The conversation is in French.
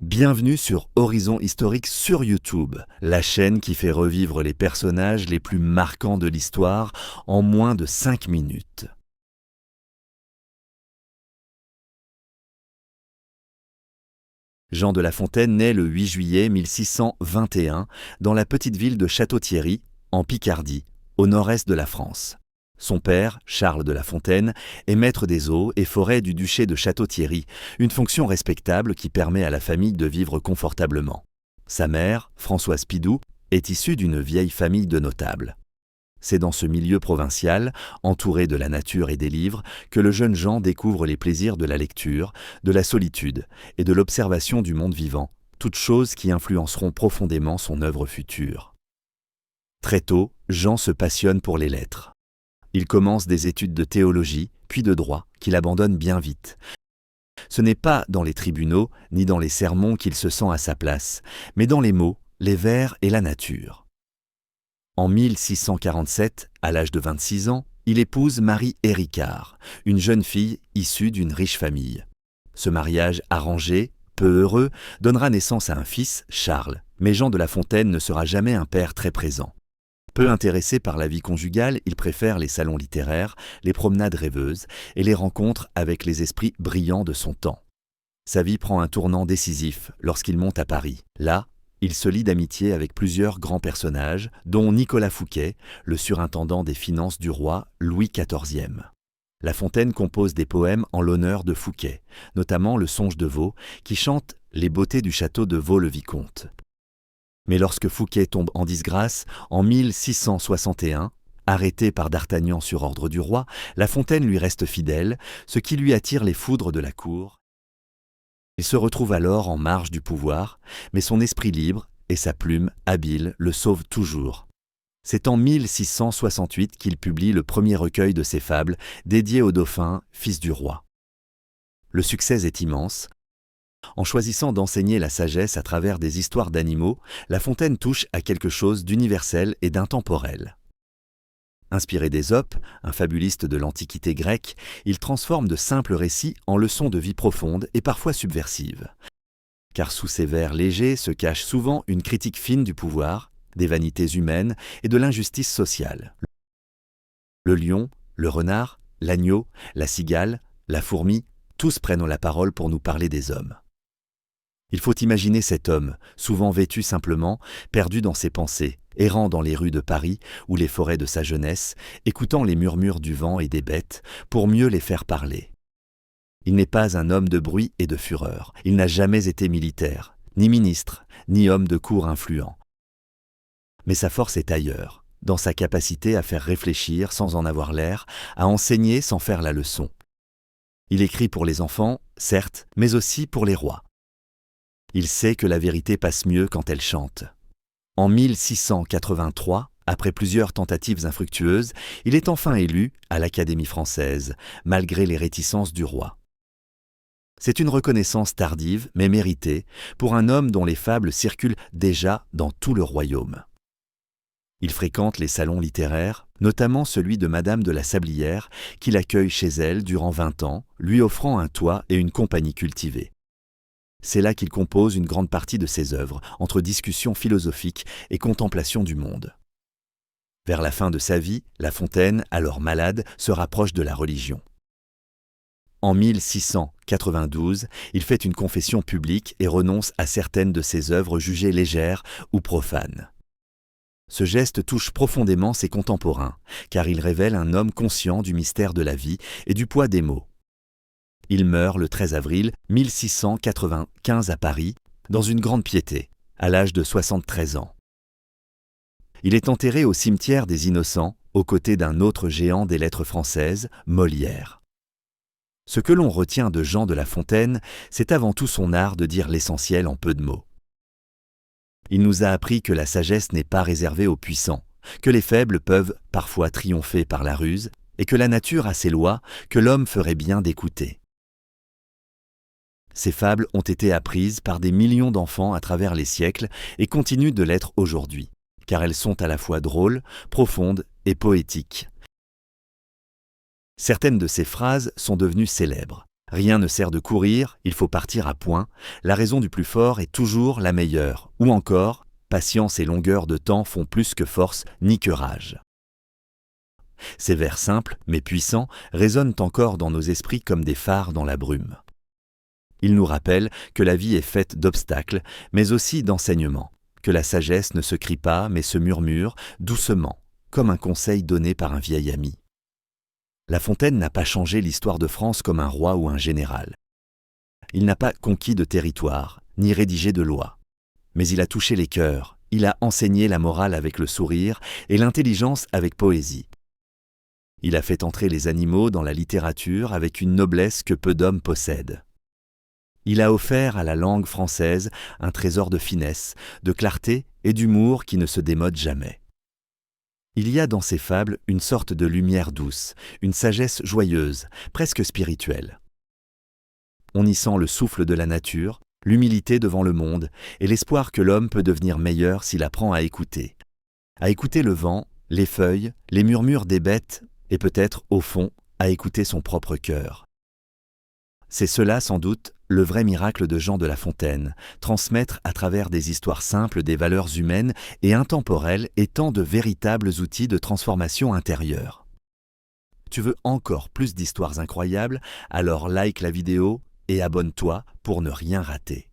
Bienvenue sur Horizon Historique sur YouTube, la chaîne qui fait revivre les personnages les plus marquants de l'histoire en moins de 5 minutes. Jean de La Fontaine naît le 8 juillet 1621 dans la petite ville de Château-Thierry, en Picardie, au nord-est de la France. Son père, Charles de La Fontaine, est maître des eaux et forêts du duché de Château-Thierry, une fonction respectable qui permet à la famille de vivre confortablement. Sa mère, Françoise Pidoux, est issue d'une vieille famille de notables. C'est dans ce milieu provincial, entouré de la nature et des livres, que le jeune Jean découvre les plaisirs de la lecture, de la solitude et de l'observation du monde vivant, toutes choses qui influenceront profondément son œuvre future. Très tôt, Jean se passionne pour les lettres. Il commence des études de théologie, puis de droit, qu'il abandonne bien vite. Ce n'est pas dans les tribunaux, ni dans les sermons qu'il se sent à sa place, mais dans les mots, les vers et la nature. En 1647, à l'âge de 26 ans, il épouse Marie Héricard, une jeune fille issue d'une riche famille. Ce mariage arrangé, peu heureux, donnera naissance à un fils, Charles, mais Jean de La Fontaine ne sera jamais un père très présent. Peu intéressé par la vie conjugale, il préfère les salons littéraires, les promenades rêveuses et les rencontres avec les esprits brillants de son temps. Sa vie prend un tournant décisif lorsqu'il monte à Paris. Là, il se lie d'amitié avec plusieurs grands personnages, dont Nicolas Fouquet, le surintendant des finances du roi Louis XIV. La Fontaine compose des poèmes en l'honneur de Fouquet, notamment le Songe de Vaux, qui chante les beautés du château de Vaux-le-Vicomte. Mais lorsque Fouquet tombe en disgrâce, en 1661, arrêté par d'Artagnan sur ordre du roi, La Fontaine lui reste fidèle, ce qui lui attire les foudres de la cour. Il se retrouve alors en marge du pouvoir, mais son esprit libre et sa plume habile le sauvent toujours. C'est en 1668 qu'il publie le premier recueil de ses fables, dédié au dauphin, fils du roi. Le succès est immense. En choisissant d'enseigner la sagesse à travers des histoires d'animaux, La Fontaine touche à quelque chose d'universel et d'intemporel. Inspiré d'Ésope, un fabuliste de l'Antiquité grecque, il transforme de simples récits en leçons de vie profondes et parfois subversives. Car sous ces vers légers se cache souvent une critique fine du pouvoir, des vanités humaines et de l'injustice sociale. Le lion, le renard, l'agneau, la cigale, la fourmi, tous prennent la parole pour nous parler des hommes. Il faut imaginer cet homme, souvent vêtu simplement, perdu dans ses pensées, errant dans les rues de Paris ou les forêts de sa jeunesse, écoutant les murmures du vent et des bêtes, pour mieux les faire parler. Il n'est pas un homme de bruit et de fureur. Il n'a jamais été militaire, ni ministre, ni homme de cour influent. Mais sa force est ailleurs, dans sa capacité à faire réfléchir sans en avoir l'air, à enseigner sans faire la leçon. Il écrit pour les enfants, certes, mais aussi pour les rois. Il sait que la vérité passe mieux quand elle chante. En 1683, après plusieurs tentatives infructueuses, il est enfin élu à l'Académie française, malgré les réticences du roi. C'est une reconnaissance tardive, mais méritée, pour un homme dont les fables circulent déjà dans tout le royaume. Il fréquente les salons littéraires, notamment celui de Madame de la Sablière, qui l'accueille chez elle durant 20 ans, lui offrant un toit et une compagnie cultivée. C'est là qu'il compose une grande partie de ses œuvres, entre discussions philosophiques et contemplation du monde. Vers la fin de sa vie, La Fontaine, alors malade, se rapproche de la religion. En 1692, il fait une confession publique et renonce à certaines de ses œuvres jugées légères ou profanes. Ce geste touche profondément ses contemporains, car il révèle un homme conscient du mystère de la vie et du poids des mots. Il meurt le 13 avril 1695 à Paris, dans une grande piété, à l'âge de 73 ans. Il est enterré au cimetière des Innocents, aux côtés d'un autre géant des lettres françaises, Molière. Ce que l'on retient de Jean de La Fontaine, c'est avant tout son art de dire l'essentiel en peu de mots. Il nous a appris que la sagesse n'est pas réservée aux puissants, que les faibles peuvent parfois triompher par la ruse, et que la nature a ses lois que l'homme ferait bien d'écouter. Ces fables ont été apprises par des millions d'enfants à travers les siècles et continuent de l'être aujourd'hui, car elles sont à la fois drôles, profondes et poétiques. Certaines de ces phrases sont devenues célèbres. Rien ne sert de courir, il faut partir à point, la raison du plus fort est toujours la meilleure, ou encore, patience et longueur de temps font plus que force ni que rage. Ces vers simples, mais puissants, résonnent encore dans nos esprits comme des phares dans la brume. Ils nous rappellent que la vie est faite d'obstacles, mais aussi d'enseignements, que la sagesse ne se crie pas, mais se murmure, doucement, comme un conseil donné par un vieil ami. La Fontaine n'a pas changé l'histoire de France comme un roi ou un général. Il n'a pas conquis de territoire, ni rédigé de lois. Mais il a touché les cœurs, il a enseigné la morale avec le sourire et l'intelligence avec poésie. Il a fait entrer les animaux dans la littérature avec une noblesse que peu d'hommes possèdent. Il a offert à la langue française un trésor de finesse, de clarté et d'humour qui ne se démode jamais. Il y a dans ses fables une sorte de lumière douce, une sagesse joyeuse, presque spirituelle. On y sent le souffle de la nature, l'humilité devant le monde et l'espoir que l'homme peut devenir meilleur s'il apprend à écouter. À écouter le vent, les feuilles, les murmures des bêtes et peut-être, au fond, à écouter son propre cœur. C'est cela, sans doute, le vrai miracle de Jean de La Fontaine, transmettre à travers des histoires simples des valeurs humaines et intemporelles étant de véritables outils de transformation intérieure. Tu veux encore plus d'histoires incroyables? Alors like la vidéo et abonne-toi pour ne rien rater.